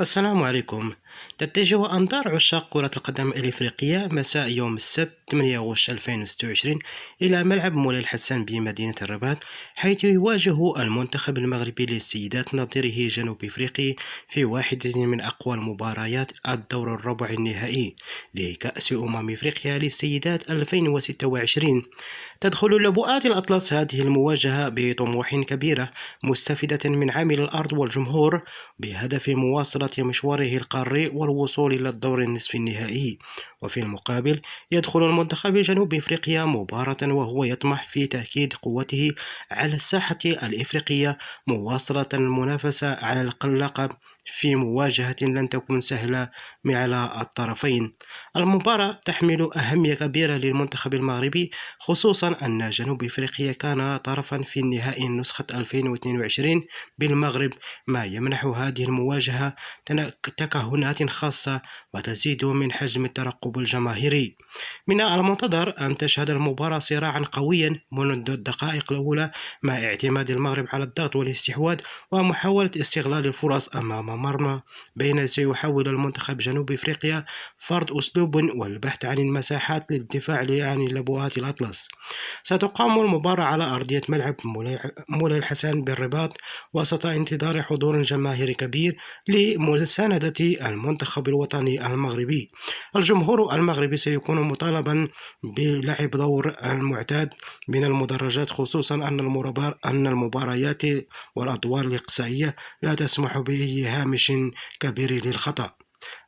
السلام عليكم. تتجه أنظار عشاق كرة القدم الإفريقية مساء يوم السبت 8 أغسطس 2026 إلى ملعب مولاي الحسن بمدينة الرباط، حيث يواجه المنتخب المغربي للسيدات نظيره جنوب إفريقي في واحدة من أقوى المباريات الدور الربع النهائي لكأس إفريقيا للسيدات 2026. تدخل لبؤات الأطلس هذه المواجهة بطموح كبيرة، مستفدة من عامل الأرض والجمهور، بهدف مواصلة مشواره القاري والوصول إلى الدور النصف النهائي. وفي المقابل يدخل المنتخب جنوب إفريقيا مباراة وهو يطمح في تأكيد قوته على الساحة الإفريقية، مواصلة المنافسة على اللقب في مواجهة لن تكون سهلة على الطرفين. المباراة تحمل أهمية كبيرة للمنتخب المغربي، خصوصا أن جنوب إفريقيا كان طرفا في النهائي نسخة 2022 بالمغرب، ما يمنح هذه المواجهة تكهنات خاصة وتزيد من حجم الترقب الجماهيري. من المنتظر أن تشهد المباراة صراعا قويا منذ الدقائق الأولى، مع اعتماد المغرب على الضغط والاستحواذ ومحاولة استغلال الفرص أمام مرمى، بين سيحاول المنتخب جنوب إفريقيا فرض أسلوب والبحث عن المساحات للدفاع عن لبوات الأطلس. ستقام المباراة على أرضية ملعب مولاي الحسن بالرباط، وسط انتظار حضور جماهيري كبير لمساندة المنتخب الوطني المغربي. الجمهور المغربي سيكون مطالبا بلعب دور المعتاد من المدرجات، خصوصا أن المباريات والأدوار الإقصائية لا تسمح بأي هامش كبير للخطأ.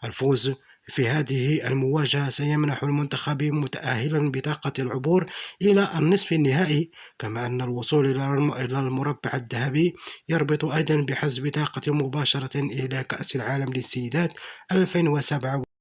الفوز في هذه المواجهة سيمنح المنتخب متأهلا بطاقة العبور إلى النصف النهائي، كما أن الوصول إلى المربع الذهبي يربط أيضا بحسب بطاقة مباشرة إلى كأس العالم للسيدات 2027.